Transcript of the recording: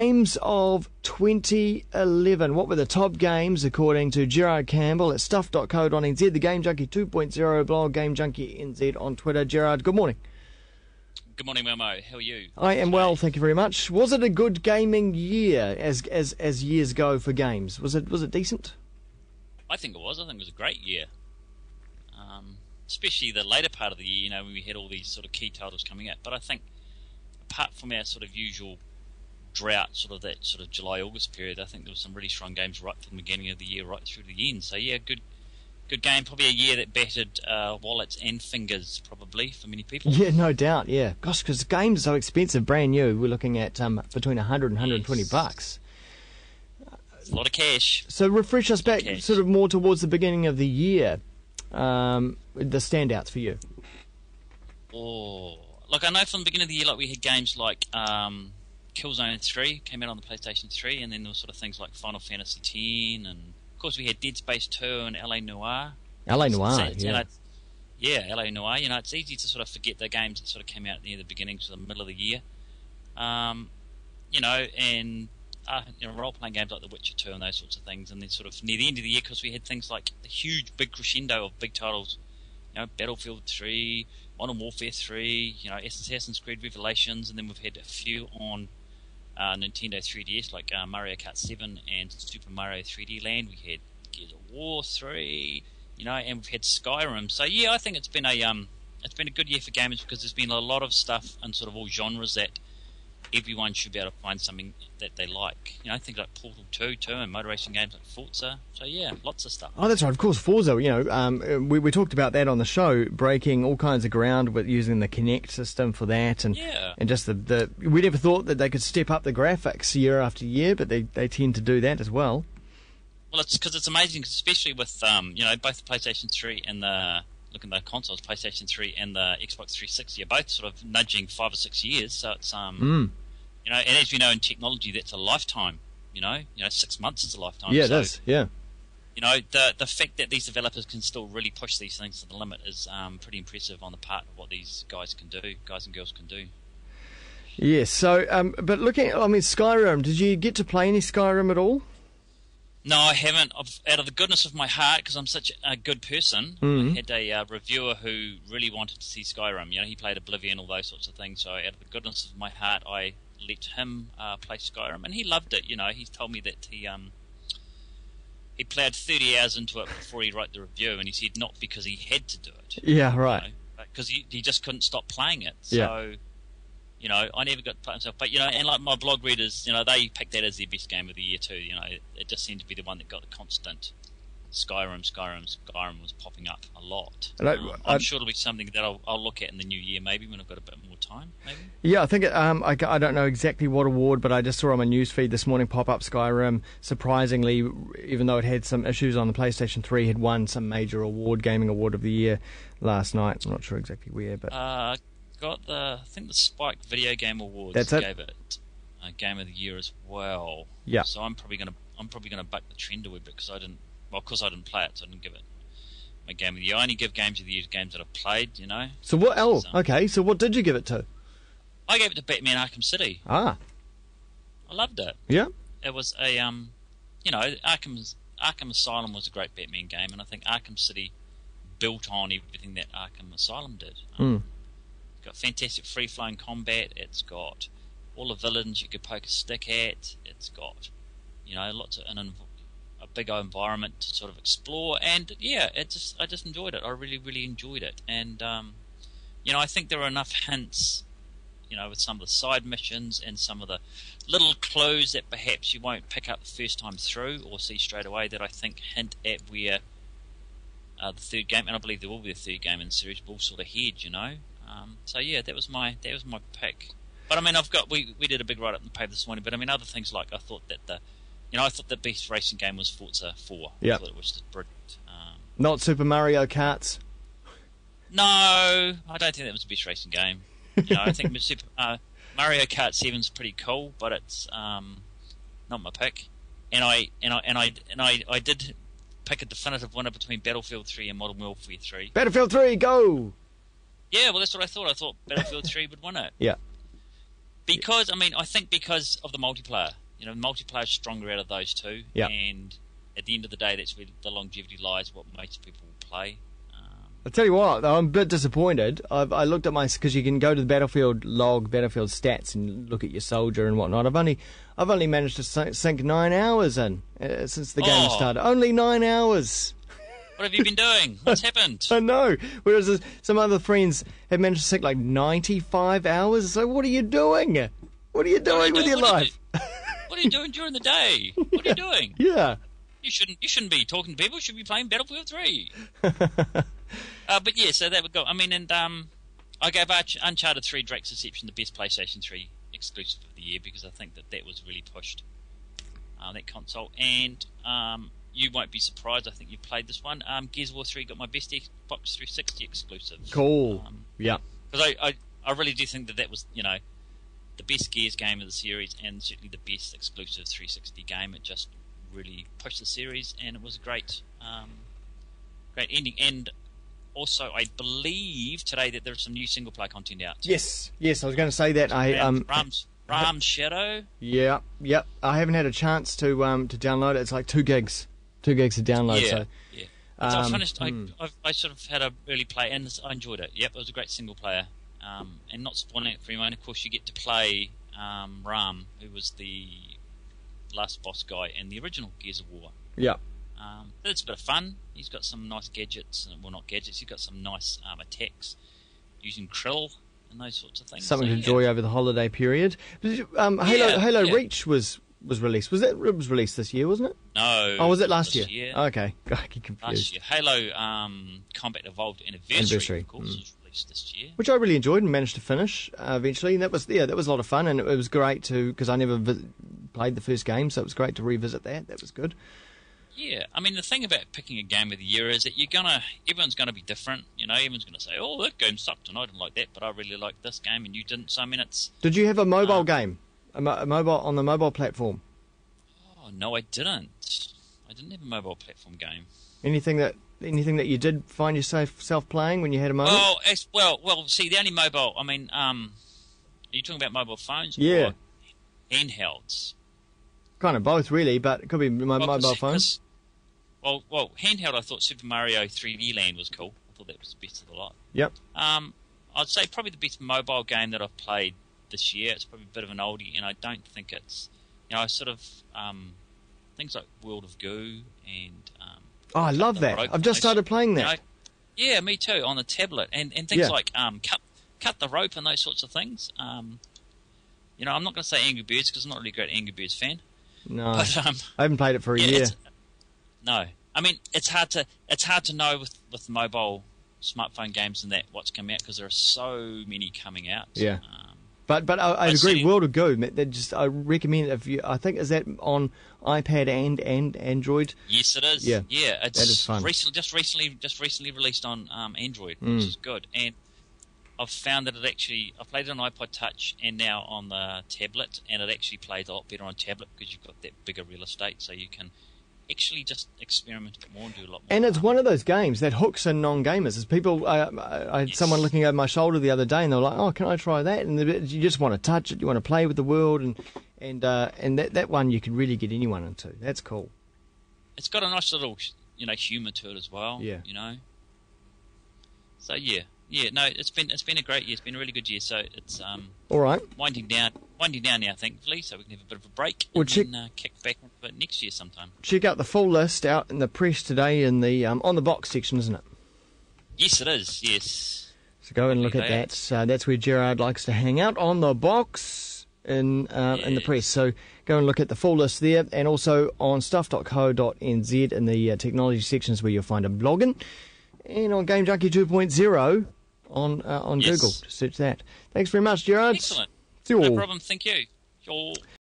Games of 2011. What were the top games according to Gerard Campbell at stuff.co.nz, the Game Junkie 2.0 blog, Game Junkie NZ on Twitter. Gerard, good morning. Good morning, Wammo. How are you? I am well, thank you very much. Was it a good gaming year as years go for games? Was it decent? I think it was. I think it was a great year. Especially the later part of the year, when we had all these sort of key titles coming out. But I think, apart from our sort of usual drought, that sort of July-August period, I think there were some really strong games right from the beginning of the year right through to the end. So yeah, good game. Probably a year that battered wallets and fingers, probably, for many people. Yeah, no doubt, yeah. Gosh, because games are so expensive, brand new. We're looking at between 100 and 120 bucks. It's a lot of cash. So refresh us back sort of more towards the beginning of the year. The standouts for you. Oh, look, I know from the beginning of the year, we had games like Killzone 3 came out on the PlayStation 3, and then there were sort of things like Final Fantasy 10, and of course we had Dead Space 2 and LA Noire. LA Noire, yeah. LA Noire. It's easy to sort of forget the games that sort of came out near the beginning to the middle of the year. And role-playing games like The Witcher 2 and those sorts of things, and then sort of near the end of the year, because we had things like the huge big crescendo of big titles, Battlefield 3, Modern Warfare 3, Assassin's Creed Revelations, and then we've had a few on Nintendo 3DS like Mario Kart 7 and Super Mario 3D Land. We had Gears of War 3, and we've had Skyrim. So yeah, I think it's been a good year for gamers, because there's been a lot of stuff in sort of all genres that everyone should be able to find something that they like. Things like Portal 2 and motor racing games like Forza. So yeah, lots of stuff. Oh, that's right. Of course, Forza. We talked about that on the show, breaking all kinds of ground with using the Kinect system for that, and just we never thought that they could step up the graphics year after year, but they tend to do that as well. Well, it's because it's amazing, especially with both the PlayStation 3 and the consoles, PlayStation 3 and the Xbox 360 are both sort of nudging 5 or 6 years. So it's and as we know in technology, that's a lifetime. 6 months is a lifetime. Yeah, it is. Yeah. The fact that these developers can still really push these things to the limit is pretty impressive on the part of what these guys and girls can do. Yes. So, but Skyrim. Did you get to play any Skyrim at all? No, I haven't. Out of the goodness of my heart, because I'm such a good person, I had a reviewer who really wanted to see Skyrim. He played Oblivion, all those sorts of things. So out of the goodness of my heart, I let him play Skyrim, and he loved it. He told me that he ploughed 30 hours into it before he wrote the review, and he said not because he had to do it. Yeah, right. Because he just couldn't stop playing it. So. I never got to play myself, but and like my blog readers, they picked that as their best game of the year too. It just seemed to be the one that got the constant Skyrim was popping up a lot. I'm sure it'll be something that I'll look at in the new year, maybe when I've got a bit more time. Maybe. Yeah, I think I don't know exactly what award, but I just saw on my newsfeed this morning pop up Skyrim. Surprisingly, even though it had some issues on the PlayStation 3, had won some major award, gaming award of the year last night. I'm not sure exactly where, but. Got I think the Spike Video Game Awards gave it Game of the Year as well. Yeah. So I'm probably gonna buck the trend a wee bit, because I didn't. Well, of course I didn't play it, so I didn't give it my Game of the Year. I only give Games of the Year to games that I've played. So what? Okay. So what did you give it to? I gave it to Batman Arkham City. Ah. I loved it. Yeah. It was a Arkham Asylum was a great Batman game, and I think Arkham City built on everything that Arkham Asylum did. It's got fantastic free-flowing combat. It's got all the villains you could poke a stick at. It's got, lots of a big environment to sort of explore. And yeah, I just enjoyed it. I really, really enjoyed it. And I think there are enough hints, with some of the side missions and some of the little clues that perhaps you won't pick up the first time through or see straight away, that I think hint at where the third game, and I believe there will be a third game in the series, will sort of head. So yeah, that was my pick. But we did a big write up in the paper this morning. But other things like I thought the best racing game was Forza 4. Yeah, I thought it was just brilliant. Not Super Mario Karts. No, I don't think that was the best racing game. I think Mario Kart 7's pretty cool, but it's not my pick. And I did pick a definitive winner between Battlefield 3 and Modern Warfare 3. Battlefield 3, go! Yeah, well, that's what I thought. I thought Battlefield 3 would win it. Yeah, well, that's what I thought. I thought Battlefield 3 would win it. Yeah, well, that's what I thought. I thought Battlefield 3 would win it. Yeah, well, that's what I thought. I thought Battlefield 3 would win it. Yeah, Because, I mean, I think because of the multiplayer. You know, the multiplayer is stronger out of those two. Yeah. And at the end of the day, that's where the longevity lies, what makes people play. I'll tell you what, though, I'm a bit disappointed. I looked at because you can go to the Battlefield log, Battlefield stats, and look at your soldier and whatnot. I've only managed to sink 9 hours in since the game started. Only 9 hours. What have you been doing? What's happened? I know. Whereas some other friends have managed to sink like 95 hours. So what are you doing? What are you doing with your life? What are you doing during the day? What are you doing? Yeah. You shouldn't be talking to people. You should be playing Battlefield 3. But yeah, so that would go. I mean, and I gave Uncharted 3 Drake's Deception the best PlayStation 3 exclusive of the year because I think that was really pushed, that console. And you won't be surprised, I think you've played this one. Gears of War 3 got my best Xbox 360 exclusive. Cool. Yeah. Because I really do think that was, you know, the best Gears game of the series and certainly the best exclusive 360 game. It just really pushed the series, and it was a great ending. And also, I believe today that there's some new single player content out. Yes, I was going to say that. Ram's Shadow. Yeah. I haven't had a chance to download it. It's like 2 gigs to download. So I finished. I sort of had a early play, and I enjoyed it. Yep, it was a great single player. And not spoiling it for anyone, of course, you get to play Ram, who was the last boss guy in the original Gears of War. Yeah. It's a bit of fun. He's got some nice gadgets. Well, not gadgets. He's got some nice attacks using krill and those sorts of things. Something to enjoy over the holiday period. Halo Reach was released. It was released this year, wasn't it? No. Oh, was it last year? Okay. I get confused. Last year. Halo Combat Evolved Anniversary, of course, was released this year. Which I really enjoyed and managed to finish eventually. And that was a lot of fun, and it was great because I never played the first game, so it was great to revisit that. That was good. Yeah, I mean, the thing about picking a game of the year is that everyone's going to be different. You know, everyone's going to say, "Oh, that game sucked, and I didn't like that, but I really liked this game, and you didn't." So I mean, it's. Did you have a mobile game, a mobile on the mobile platform? Oh no, I didn't. I didn't have a mobile platform game. Anything that you did find yourself playing when you had a mobile? Oh, well. See, the only mobile. I mean, are you talking about mobile phones? Yeah. Or handhelds. Kind of both, really, but it could be mobile phones. Well, handheld. I thought Super Mario 3D Land was cool. I thought that was the best of the lot. Yep. I'd say probably the best mobile game that I've played this year. It's probably a bit of an oldie, and I don't think it's, sort of things like World of Goo and. I love that. I've just started playing that. Yeah, me too, on the tablet, and things like cut the rope and those sorts of things. I'm not going to say Angry Birds because I'm not really a great Angry Birds fan. No, but, I haven't played it for a year. No, I mean it's hard to know with mobile smartphone games and that what's coming out because there are so many coming out. Yeah, but I agree. World of Goo, I recommend it if you. I think is that on iPad and Android. Yes, it is. Yeah, it's that is fun. Recently released on Android, which is good. And I've found that I played it on iPod Touch and now on the tablet, and it actually plays a lot better on tablet because you've got that bigger real estate, so you can actually just experiment a bit more and do a lot more. And it's one of those games that hooks in non-gamers. As people, I had someone looking over my shoulder the other day, and they were like, "Oh, can I try that?" And you just want to touch it, you want to play with the world, and that one you can really get anyone into. That's cool. It's got a nice little, humour to it as well. Yeah. So yeah. Yeah, no, it's been a great year. It's been a really good year. So it's all right. Winding down now, thankfully, so we can have a bit of a break and then kick back into it next year sometime. Check out the full list out in the press today in the on the box section, isn't it? Yes, it is. Yes. So go and look at that. That's where Gerard likes to hang out, on the box in the press. So go and look at the full list there, and also on stuff.co.nz in the technology sections where you'll find a blogging, and on Game Junkie 2.0. On Google. Just search that. Thanks very much, Gerard. Excellent. No problem. Thank you.